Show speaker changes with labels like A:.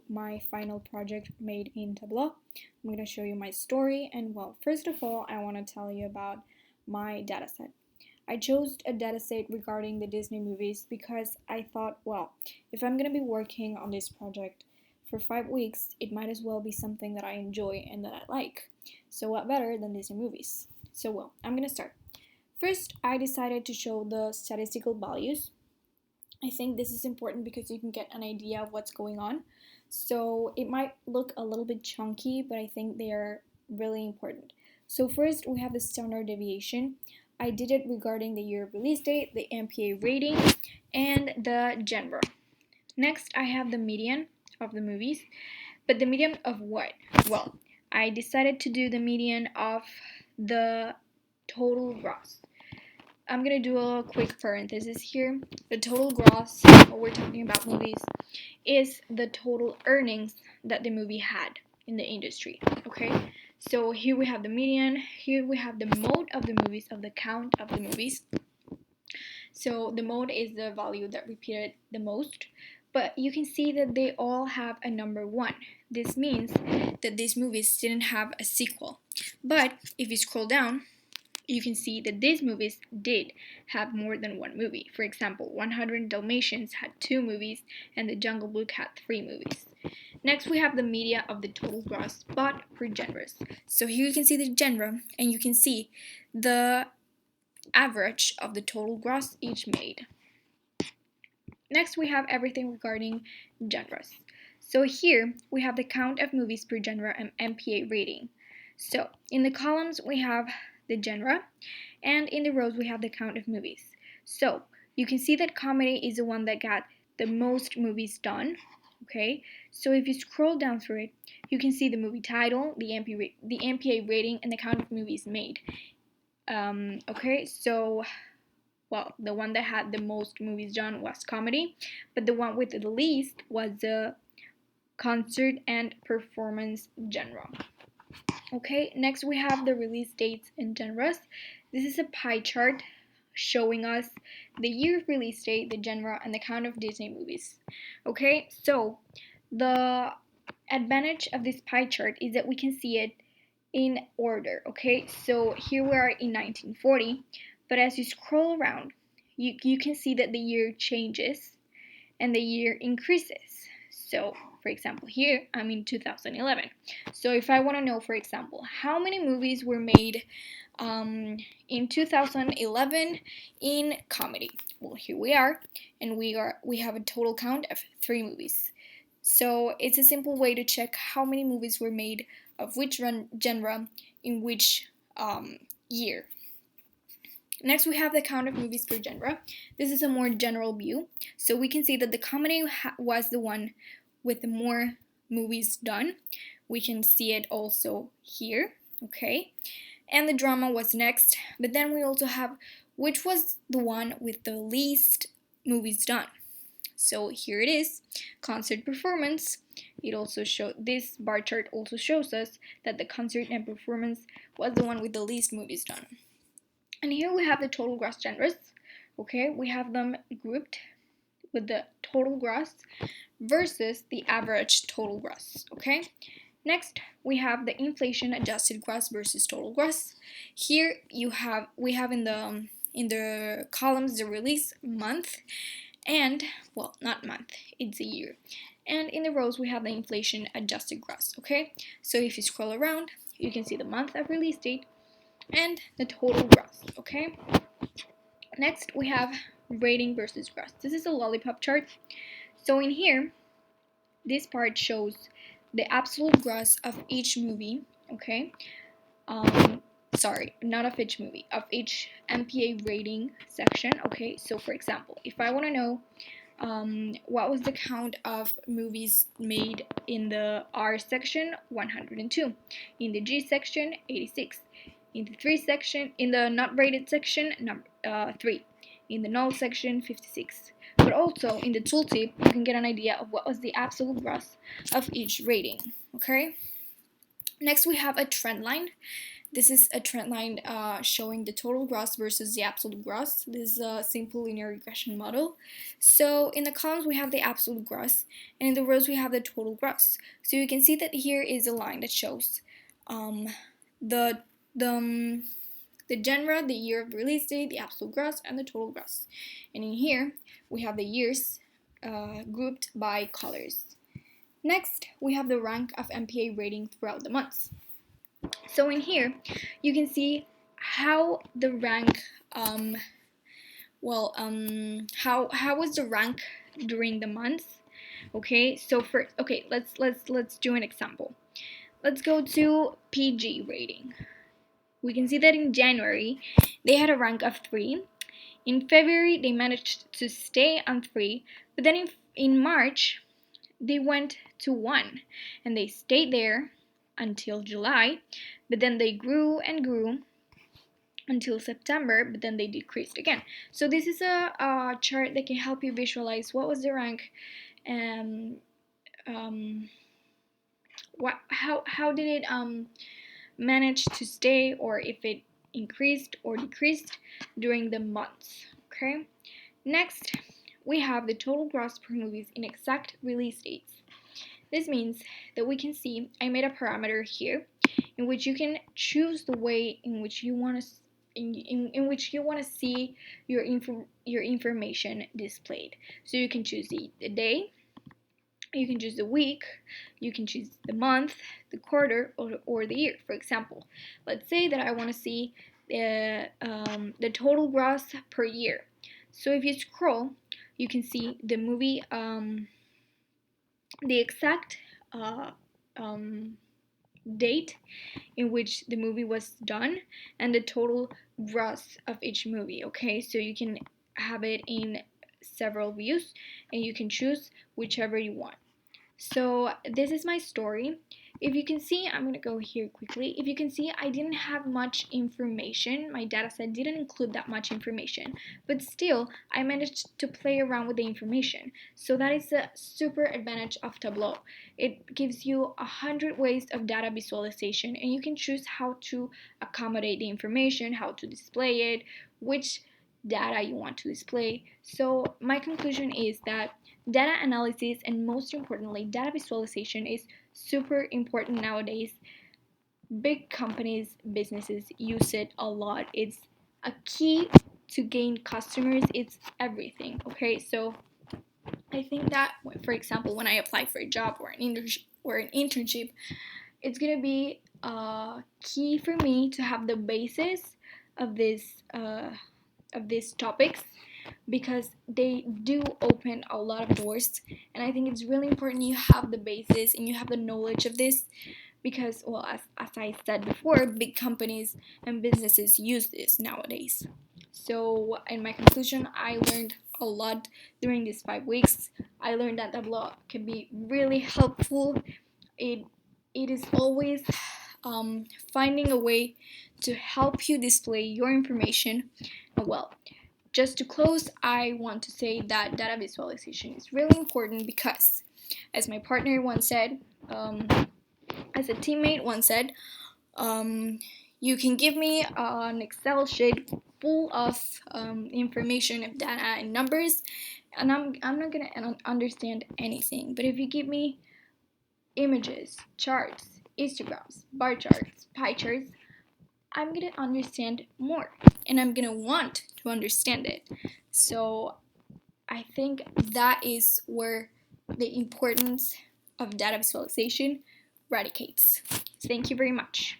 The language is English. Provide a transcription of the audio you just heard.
A: My final project made in Tableau. I'm going to show you my story, and well, first of all, I want to tell you about my dataset. I chose a dataset regarding the Disney movies because I thought, well, if I'm going to be working on this project for 5 weeks, it might as well be something that I enjoy and that I like. So what better than Disney movies? So well, I'm going to start. First, I decided to show the statistical values. I think this is important because you can get an idea of what's going on. So it might look a little bit chunky, but I think they are really important. So first we have the standard deviation. I did it regarding the year of release date, the MPA rating, and the genre. Next I have the median of the movies. But the median of what? Well, I decided to do the median of the total gross. I'm gonna do a quick parenthesis here. The total gross, what we're talking about movies, is the total earnings that the movie had in the industry. Okay, so here we have the median, here we have the mode of the movies, of the count of the movies. So the mode is the value that repeated the most, but you can see that they all have a number 1. This means that these movies didn't have a sequel. But if you scroll down, you can see that these movies did have more than one movie. For example, 100 Dalmatians had 2 movies and The Jungle Book had 3 movies. Next, we have the media of the total gross, but per genres. So here you can see the genre, and you can see the average of the total gross each made. Next, we have everything regarding genres. So here, we have the count of movies per genre and MPA rating. So, in the columns, we have the genre, and in the rows, we have the count of movies. So, you can see that comedy is the one that got the most movies done. Okay, so if you scroll down through it, you can see the movie title, the MPA rating, and the count of movies made. Okay, so well, the one that had the most movies done was comedy, but the one with the least was the concert and performance genre. Okay, next we have the release dates and genres. This is a pie chart showing us the year of release date, the genre, and the count of Disney movies. Okay, so the advantage of this pie chart is that we can see it in order. Okay, so here we are in 1940, but as you scroll around, you can see that the year changes and the year increases. So, for example, here I'm in 2011. So, if I want to know, for example, how many movies were made in 2011 in comedy, well, here we are, and we have a total count of 3 movies. So, it's a simple way to check how many movies were made of which genre in which year. Next, we have the count of movies per genre. This is a more general view. So we can see that the comedy was the one with the more movies done. We can see it also here, okay? And the drama was next, but then we also have which was the one with the least movies done. So here it is, concert performance. This bar chart also shows us that the concert and performance was the one with the least movies done. And here we have the total gross genres. Okay, we have them grouped with the total gross versus the average total gross. Okay, next we have the inflation adjusted gross versus total gross. Here we have in the columns the release month and, well, not month, it's a year. And in the rows we have the inflation adjusted gross. Okay, so if you scroll around, you can see the month of release date and the total gross. Okay, next we have rating versus gross. This is a lollipop chart. So in here, this part shows the absolute gross of each movie. Okay, sorry, not of each movie, of each MPA rating section. Okay, so for example, if I want to know what was the count of movies made in the R section, 102, in the G section, 86, in the not rated section, number 3, in the null section, 56. But also in the tooltip, you can get an idea of what was the absolute gross of each rating. Okay. Next, we have a trend line. This is a trend line showing the total gross versus the absolute gross. This is a simple linear regression model. So in the columns we have the absolute gross, and in the rows we have the total gross. So you can see that here is a line that shows the genre, the year of release date, the absolute gross, and the total gross. And in here we have the years grouped by colors. Next, we have the rank of MPA rating throughout the months. So in here, you can see how the rank, how was the rank during the month? Okay, so first, okay, let's do an example. Let's go to PG rating. We can see that in January, they had a rank of 3. In February, they managed to stay on 3, but then in March, they went to 1, and they stayed there until July, but then they grew and grew until September, but then they decreased again. So this is a chart that can help you visualize what was the rank and how did it manage to stay, or if it increased or decreased during the months. Okay, next we have the total gross per movies in exact release dates. This means that we can see I made a parameter here in which you can choose the way in which you want to in which you want to see your information displayed. So you can choose the day, you can choose the week, you can choose the month, the quarter, or the year. For example, let's say that I want to see the total gross per year. So if you scroll, you can see the movie, the exact date in which the movie was done, and the total gross of each movie. Okay, so you can have it in several views, and you can choose whichever you want. So this is my story. If you can see, I'm going to go here quickly. If you can see, I didn't have much information. My data set didn't include that much information, but still, I managed to play around with the information. So that is a super advantage of Tableau. It gives you 100 ways of data visualization, and you can choose how to accommodate the information, how to display it, which data you want to display. So my conclusion is that data analysis, and most importantly, data visualization, is super important nowadays. Big companies, businesses use it a lot. It's a key to gain customers. It's everything. Okay, so I think that, for example, when I apply for a job or an internship, it's gonna be key for me to have the basis of these topics, because they do open a lot of doors, and I think it's really important you have the basis and you have the knowledge of this, because, well, as I said before, big companies and businesses use this nowadays. So in my conclusion, I learned a lot during these 5 weeks. I learned that Tableau can be really helpful. It is always finding a way to help you display your information well. Just to close, I want to say that data visualization is really important because, as my partner once said, as a teammate once said, you can give me an Excel sheet full of information of data and numbers, and I'm not gonna understand anything. But if you give me images, charts, histograms, bar charts, pie charts, I'm gonna understand more, and I'm gonna want to understand it. So I think that is where the importance of data visualization radicates. Thank you very much.